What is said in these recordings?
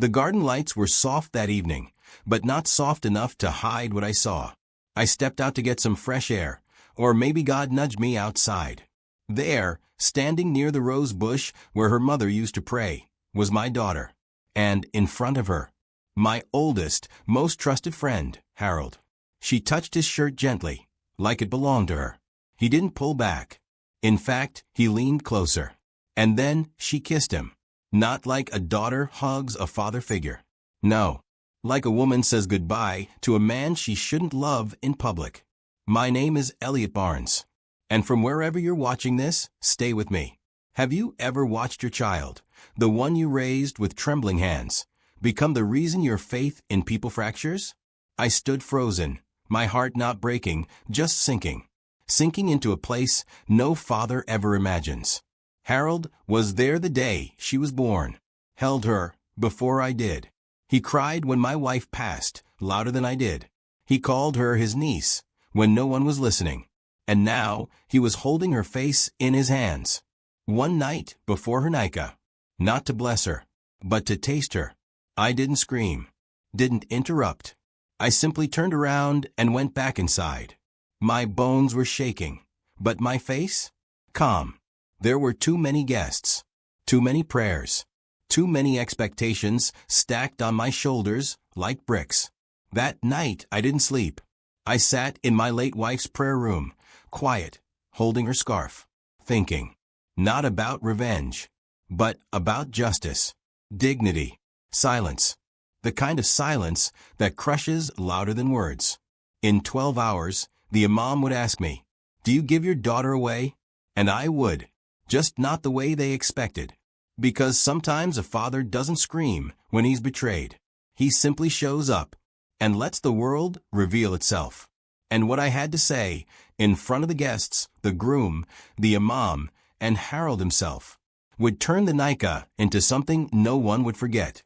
The garden lights were soft that evening, but not soft enough to hide what I saw. I stepped out to get some fresh air, or maybe God nudged me outside. There, standing near the rose bush where her mother used to pray, was my daughter. And in front of her, my oldest, most trusted friend, Harold. She touched his shirt gently, like it belonged to her. He didn't pull back. In fact, he leaned closer. And then she kissed him. Not like a daughter hugs a father figure. No. Like a woman says goodbye to a man she shouldn't love in public. My name is Elliot Barnes. And from wherever you're watching this, stay with me. Have you ever watched your child, the one you raised with trembling hands, become the reason your faith in people fractures? I stood frozen, my heart not breaking, just sinking. Sinking into a place no father ever imagines. Harold was there the day she was born. Held her before I did. He cried when my wife passed, louder than I did. He called her his niece when no one was listening. And now he was holding her face in his hands. One night before her Nika, not to bless her, but to taste her. I didn't scream, didn't interrupt. I simply turned around and went back inside. My bones were shaking, but my face? Calm. There were too many guests, too many prayers, too many expectations stacked on my shoulders like bricks. That night I didn't sleep. I sat in my late wife's prayer room, quiet, holding her scarf, thinking, not about revenge, but about justice, dignity, silence, the kind of silence that crushes louder than words. In 12 hours, the imam would ask me, "Do you give your daughter away?" And I would, just not the way they expected. Because sometimes a father doesn't scream when he's betrayed. He simply shows up and lets the world reveal itself. And what I had to say, in front of the guests, the groom, the imam, and Harold himself, would turn the Nika into something no one would forget.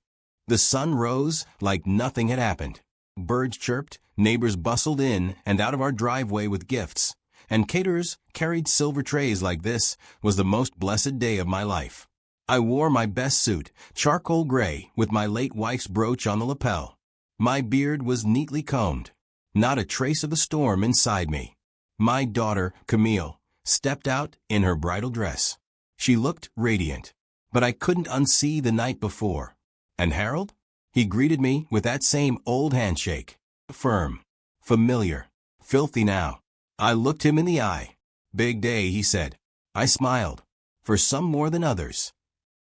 The sun rose like nothing had happened. Birds chirped, neighbors bustled in and out of our driveway with gifts, and caterers carried silver trays like this was the most blessed day of my life. I wore my best suit, charcoal gray, with my late wife's brooch on the lapel. My beard was neatly combed. Not a trace of the storm inside me. My daughter, Camille, stepped out in her bridal dress. She looked radiant, but I couldn't unsee the night before. And Harold? He greeted me with that same old handshake. Firm, familiar, filthy now. I looked him in the eye. "Big day," he said. I smiled. For some more than others.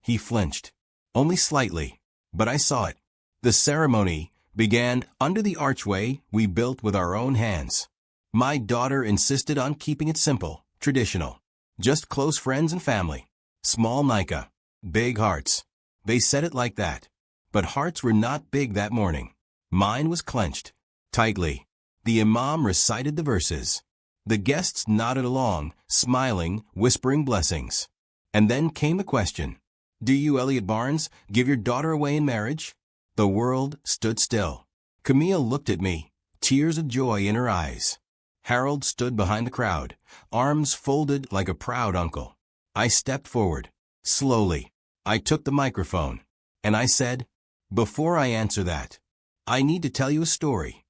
He flinched. Only slightly, but I saw it. The ceremony began under the archway we built with our own hands. My daughter insisted on keeping it simple, traditional. Just close friends and family. Small Nika. Big hearts. They said it like that. But hearts were not big that morning. Mine was clenched. Tightly. The imam recited the verses. The guests nodded along, smiling, whispering blessings. And then came the question. "Do you, Elliot Barnes, give your daughter away in marriage?" The world stood still. Camille looked at me, tears of joy in her eyes. Harold stood behind the crowd, arms folded like a proud uncle. I stepped forward. Slowly, I took the microphone, and I said, "Before I answer that, I need to tell you a story."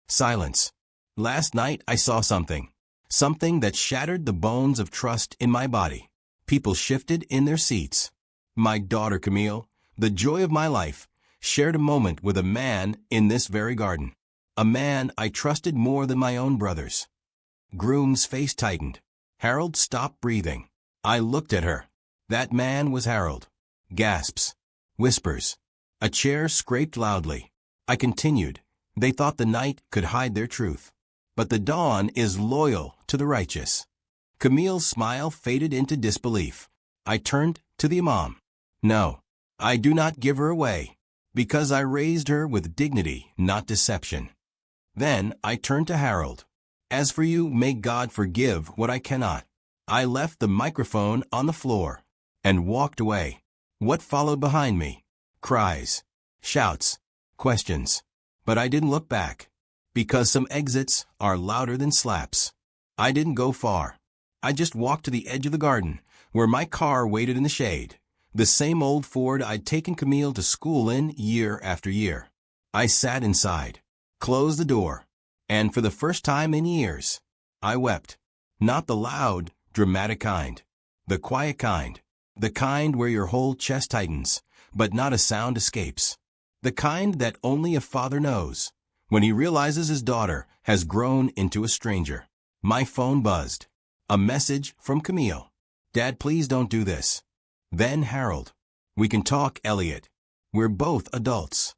Silence. Last night I saw something. Something that shattered the bones of trust in my body. People shifted in their seats. My daughter Camille, the joy of my life, shared a moment with a man in this very garden. A man I trusted more than my own brothers. Groom's face tightened. Harold stopped breathing. I looked at her. That man was Harold. Gasps. Whispers. A chair scraped loudly. I continued. They thought the night could hide their truth. But the dawn is loyal to the righteous. Camille's smile faded into disbelief. I turned to the imam. "No, I do not give her away, because I raised her with dignity, not deception." Then I turned to Harold. "As for you, may God forgive what I cannot." I left the microphone on the floor and walked away. What followed behind me? Cries, shouts, questions. But I didn't look back, because some exits are louder than slaps. I didn't go far. I just walked to the edge of the garden, where my car waited in the shade. The same old Ford I'd taken Camille to school in year after year. I sat inside, closed the door, and for the first time in years, I wept. Not the loud, dramatic kind. The quiet kind. The kind where your whole chest tightens, but not a sound escapes. The kind that only a father knows when he realizes his daughter has grown into a stranger. My phone buzzed. A message from Camille. Dad, please don't do this. Then Harold. We can talk, Elliot. We're both adults.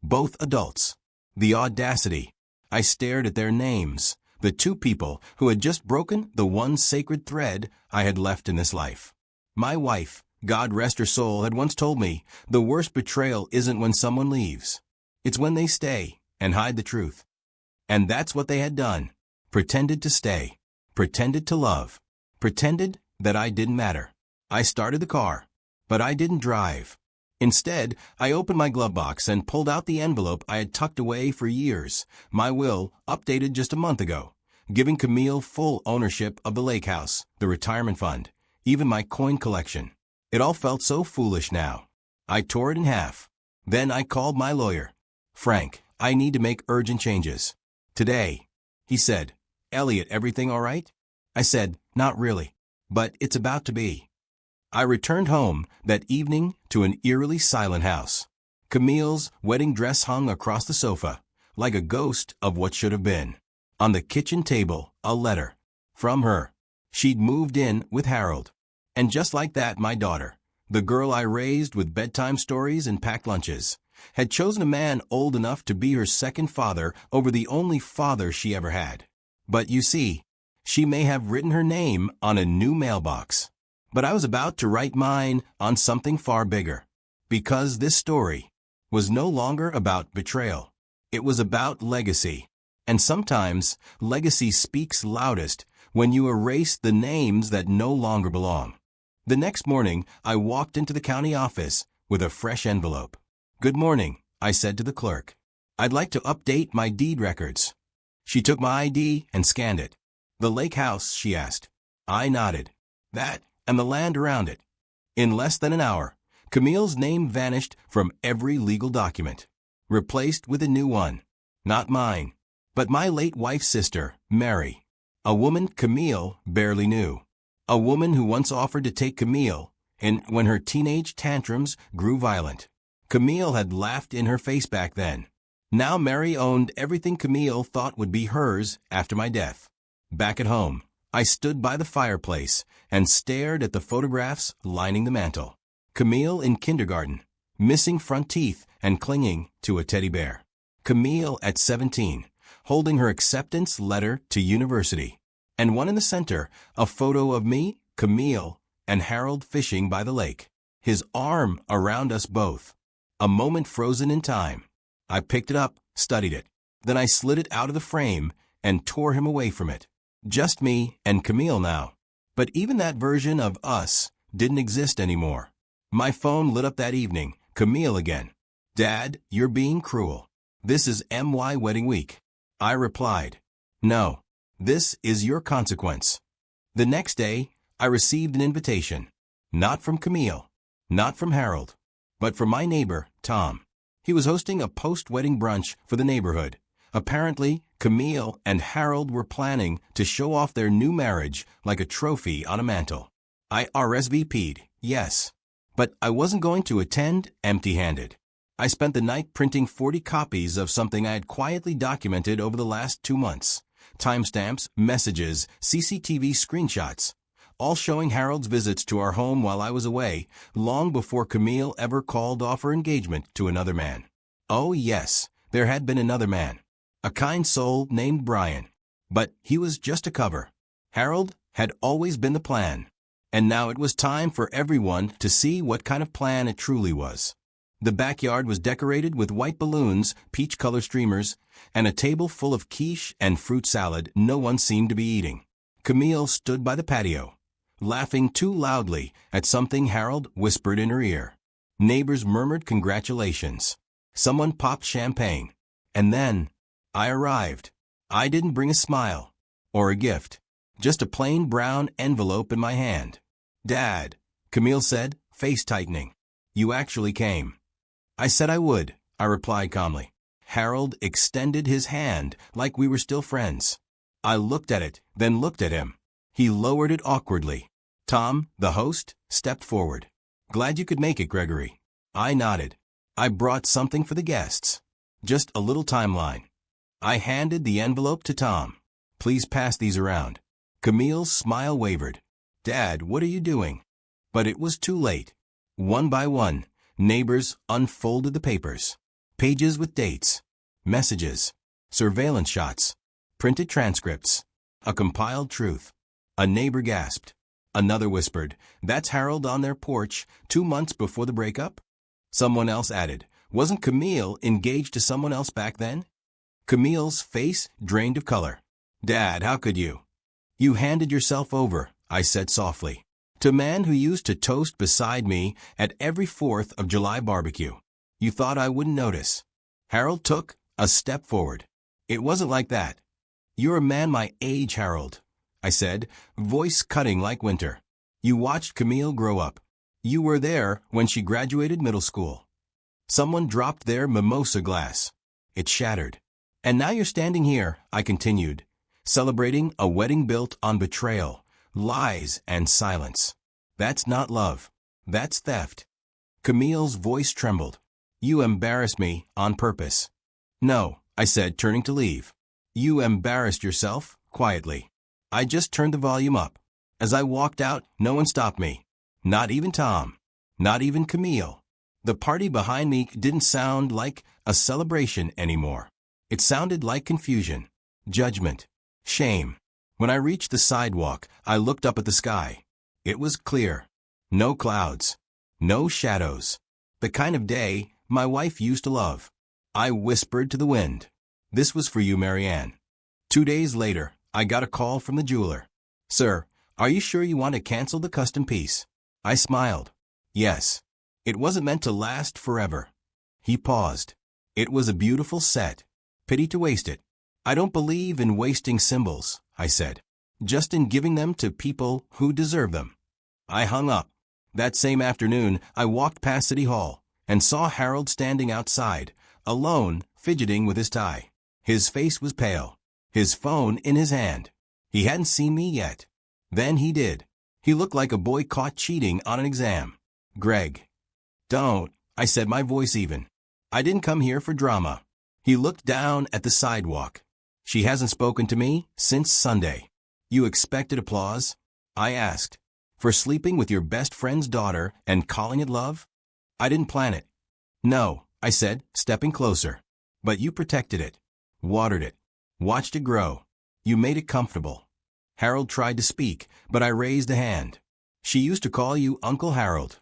Both adults. The audacity. I stared at their names, the two people who had just broken the one sacred thread I had left in this life. My wife, God rest her soul, had once told me the worst betrayal isn't when someone leaves. It's when they stay and hide the truth. And that's what they had done. Pretended to stay. Pretended to love. Pretended that I didn't matter. I started the car, but I didn't drive. Instead, I opened my glove box and pulled out the envelope I had tucked away for years, my will, updated just a month ago, giving Camille full ownership of the lake house, the retirement fund, even my coin collection. It all felt so foolish now. I tore it in half. Then I called my lawyer. Frank, I need to make urgent changes. Today. He said, Elliot, everything all right? I said, not really, but it's about to be. I returned home that evening to an eerily silent house. Camille's wedding dress hung across the sofa, like a ghost of what should have been. On the kitchen table, a letter. From her. She'd moved in with Harold. And just like that, my daughter, the girl I raised with bedtime stories and packed lunches, had chosen a man old enough to be her second father over the only father she ever had. But you see, she may have written her name on a new mailbox. But I was about to write mine on something far bigger. Because this story was no longer about betrayal. It was about legacy. And sometimes, legacy speaks loudest when you erase the names that no longer belong. The next morning, I walked into the county office with a fresh envelope. Good morning, I said to the clerk. I'd like to update my deed records. She took my ID and scanned it. The lake house, she asked. I nodded. That, and the land around it. In less than an hour, Camille's name vanished from every legal document, replaced with a new one. Not mine, but my late wife's sister, Mary. A woman Camille barely knew. A woman who once offered to take Camille in when her teenage tantrums grew violent. Camille had laughed in her face back then. Now Mary owned everything Camille thought would be hers after my death. Back at home, I stood by the fireplace and stared at the photographs lining the mantel. Camille in kindergarten, missing front teeth and clinging to a teddy bear. Camille at 17, holding her acceptance letter to university. And one in the center, a photo of me, Camille, and Harold fishing by the lake. His arm around us both. A moment frozen in time. I picked it up, studied it. Then I slid it out of the frame and tore him away from it. Just me and Camille now. But even that version of us didn't exist anymore. My phone lit up that evening. Camille again. Dad, you're being cruel. This is MY wedding week. I replied. No. This is your consequence. The next day, I received an invitation. Not from Camille. Not from Harold. But from my neighbor, Tom. He was hosting a post-wedding brunch for the neighborhood. Apparently, Camille and Harold were planning to show off their new marriage like a trophy on a mantle. I RSVP'd, yes. But I wasn't going to attend empty-handed. I spent the night printing 40 copies of something I had quietly documented over the last 2 months. Timestamps, messages, CCTV screenshots. All showing Harold's visits to our home while I was away, long before Camille ever called off her engagement to another man. Oh yes, there had been another man. A kind soul named Brian. But he was just a cover. Harold had always been the plan. And now it was time for everyone to see what kind of plan it truly was. The backyard was decorated with white balloons, peach-colored streamers, and a table full of quiche and fruit salad no one seemed to be eating. Camille stood by the patio, laughing too loudly at something Harold whispered in her ear. Neighbors murmured congratulations. Someone popped champagne. And then, I arrived. I didn't bring a smile or a gift, just a plain brown envelope in my hand. Dad, Camille said, face tightening. You actually came. I said I would, I replied calmly. Harold extended his hand like we were still friends. I looked at it, then looked at him. He lowered it awkwardly. Tom, the host, stepped forward. Glad you could make it, Gregory. I nodded. I brought something for the guests. Just a little timeline. I handed the envelope to Tom. Please pass these around. Camille's smile wavered. Dad, what are you doing? But it was too late. One by one, neighbors unfolded the papers. Pages with dates, messages, surveillance shots, printed transcripts, a compiled truth. A neighbor gasped. Another whispered, that's Harold on their porch 2 months before the breakup? Someone else added, wasn't Camille engaged to someone else back then? Camille's face drained of color. Dad, how could you? You handed yourself over, I said softly, to a man who used to toast beside me at every 4th of July barbecue. You thought I wouldn't notice. Harold took a step forward. It wasn't like that. You're a man my age, Harold, I said, voice cutting like winter. You watched Camille grow up. You were there when she graduated middle school. Someone dropped their mimosa glass. It shattered. And now you're standing here, I continued, celebrating a wedding built on betrayal, lies, and silence. That's not love. That's theft. Camille's voice trembled. You embarrassed me on purpose. No, I said, turning to leave. You embarrassed yourself, quietly. I just turned the volume up. As I walked out, no one stopped me. Not even Tom. Not even Camille. The party behind me didn't sound like a celebration anymore. It sounded like confusion, judgment, shame. When I reached the sidewalk, I looked up at the sky. It was clear. No clouds. No shadows. The kind of day my wife used to love. I whispered to the wind. This was for you, Marianne. 2 days later, I got a call from the jeweler. Sir, are you sure you want to cancel the custom piece? I smiled. Yes. It wasn't meant to last forever. He paused. It was a beautiful set. Pity to waste it. I don't believe in wasting symbols, I said. Just in giving them to people who deserve them. I hung up. That same afternoon, I walked past City Hall and saw Harold standing outside, alone, fidgeting with his tie. His face was pale. His phone in his hand. He hadn't seen me yet. Then he did. He looked like a boy caught cheating on an exam. Greg. Don't, I said, my voice even. I didn't come here for drama. He looked down at the sidewalk. She hasn't spoken to me since Sunday. You expected applause? I asked. For sleeping with your best friend's daughter and calling it love? I didn't plan it. No, I said, stepping closer. But you protected it. Watered it. Watched it grow. You made it comfortable. Harold tried to speak, but I raised a hand. She used to call you Uncle Harold.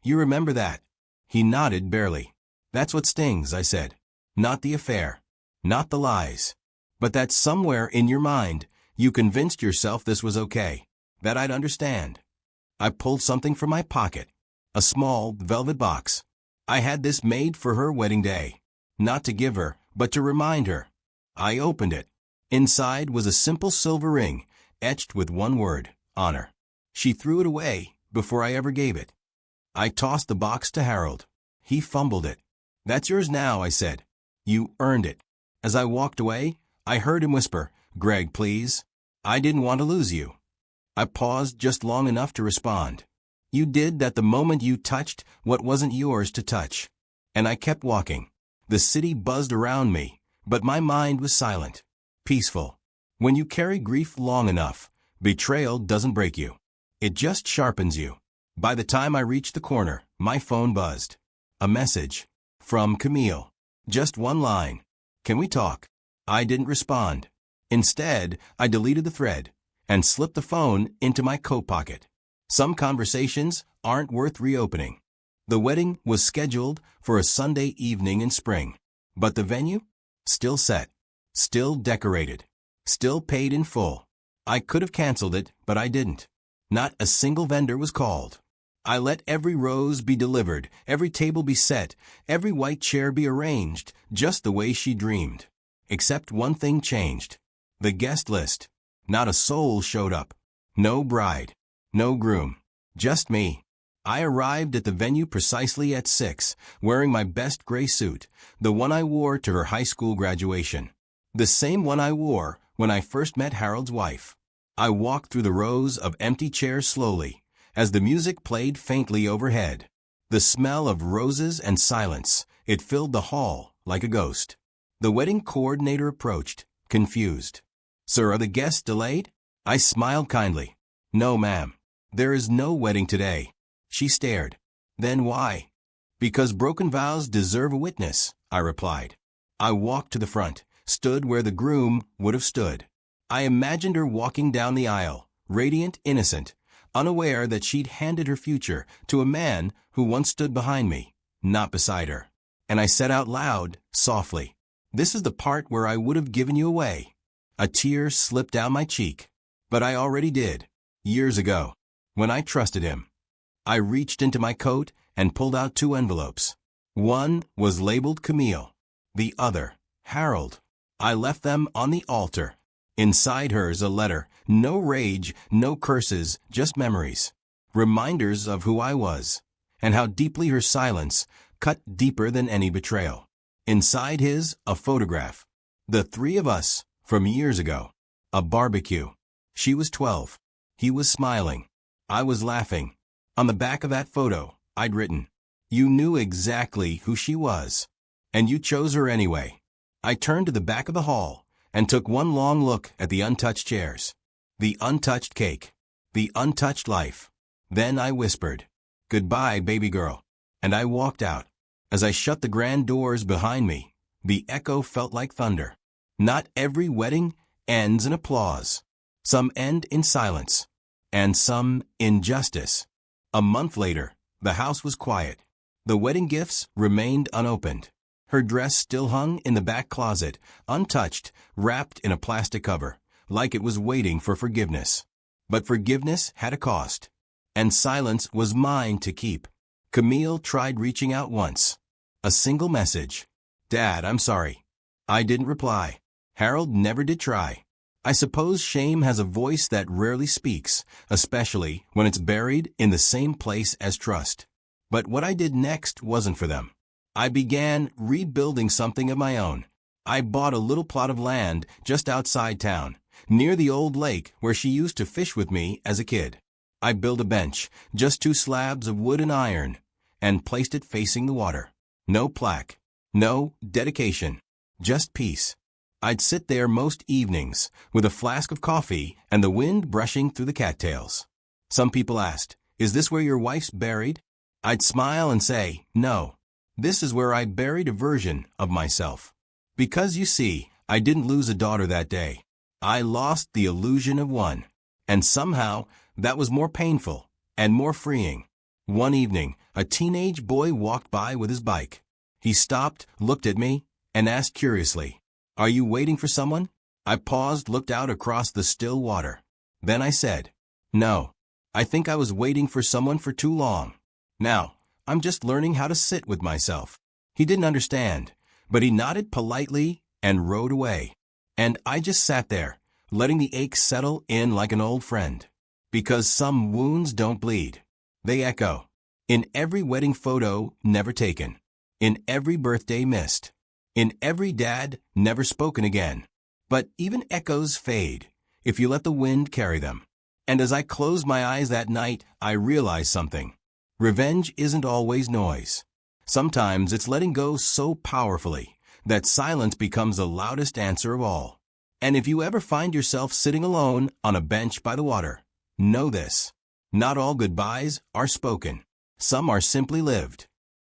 You remember that? He nodded barely. That's what stings, I said. Not the affair. Not the lies. But that somewhere in your mind, you convinced yourself this was okay. That I'd understand. I pulled something from my pocket. A small velvet box. I had this made for her wedding day. Not to give her, but to remind her. I opened it. Inside was a simple silver ring, etched with one word, honor. She threw it away before I ever gave it. I tossed the box to Harold. He fumbled it. That's yours now, I said. You earned it. As I walked away, I heard him whisper, Greg, please. I didn't want to lose you. I paused just long enough to respond. You did that the moment you touched what wasn't yours to touch. And I kept walking. The city buzzed around me, but my mind was silent, peaceful. When you carry grief long enough, betrayal doesn't break you. It just sharpens you. By the time I reached the corner, my phone buzzed. A message. From Camille. Just one line. Can we talk? I didn't respond. Instead, I deleted the thread and slipped the phone into my coat pocket. Some conversations aren't worth reopening. The wedding was scheduled for a Sunday evening in spring. But the venue? Still set. Still decorated. Still paid in full. I could have canceled it, but I didn't. Not a single vendor was called. I let every rose be delivered, every table be set, every white chair be arranged, just the way she dreamed. Except one thing changed. The guest list. Not a soul showed up. No bride. No groom. Just me. I arrived at the venue precisely at 6, wearing my best gray suit, the one I wore to her high school graduation. The same one I wore when I first met Harold's wife. I walked through the rows of empty chairs slowly, as the music played faintly overhead. The smell of roses and silence, it filled the hall like a ghost. The wedding coordinator approached, confused. "Sir, are the guests delayed?" I smiled kindly. "No, ma'am. There is no wedding today." She stared. "Then why?" "Because broken vows deserve a witness," I replied. I walked to the front, stood where the groom would have stood. I imagined her walking down the aisle, radiant, innocent, unaware that she'd handed her future to a man who once stood behind me, not beside her. And I said out loud, softly, "This is the part where I would have given you away." A tear slipped down my cheek. But I already did, years ago, when I trusted him. I reached into my coat and pulled out 2 envelopes. One was labeled Camille, the other, Harold. I left them on the altar. Inside hers a letter, no rage, no curses, just memories. Reminders of who I was, and how deeply her silence cut deeper than any betrayal. Inside his, a photograph. The 3 of us, from years ago. A barbecue. She was 12. He was smiling. I was laughing. On the back of that photo, I'd written, "You knew exactly who she was. And you chose her anyway." I turned to the back of the hall and took one long look at the untouched chairs, the untouched cake, the untouched life. Then I whispered, "Goodbye, baby girl," and I walked out. As I shut the grand doors behind me, the echo felt like thunder. Not every wedding ends in applause. Some end in silence, and some in justice. A month later, the house was quiet. The wedding gifts remained unopened. Her dress still hung in the back closet, untouched, wrapped in a plastic cover, like it was waiting for forgiveness. But forgiveness had a cost, and silence was mine to keep. Camille tried reaching out once. A single message. "Dad, I'm sorry." I didn't reply. Harold never did try. I suppose shame has a voice that rarely speaks, especially when it's buried in the same place as trust. But what I did next wasn't for them. I began rebuilding something of my own. I bought a little plot of land just outside town, near the old lake where she used to fish with me as a kid. I built a bench, just 2 slabs of wood and iron, and placed it facing the water. No plaque, no dedication, just peace. I'd sit there most evenings with a flask of coffee and the wind brushing through the cattails. Some people asked, "Is this where your wife's buried?" I'd smile and say, "No, this is where I buried a version of myself." Because you see, I didn't lose a daughter that day. I lost the illusion of one. And somehow, that was more painful and more freeing. One evening, a teenage boy walked by with his bike. He stopped, looked at me, and asked curiously, "Are you waiting for someone?" I paused, looked out across the still water. Then I said, "No, I think I was waiting for someone for too long. Now, I'm just learning how to sit with myself." He didn't understand, but he nodded politely and rode away. And I just sat there, letting the ache settle in like an old friend. Because some wounds don't bleed. They echo. In every wedding photo never taken. In every birthday missed. In every dad never spoken again. But even echoes fade, if you let the wind carry them. And as I closed my eyes that night, I realized something. Revenge isn't always noise. Sometimes it's letting go so powerfully that silence becomes the loudest answer of all. And if you ever find yourself sitting alone on a bench by the water, know this. Not all goodbyes are spoken. Some are simply lived.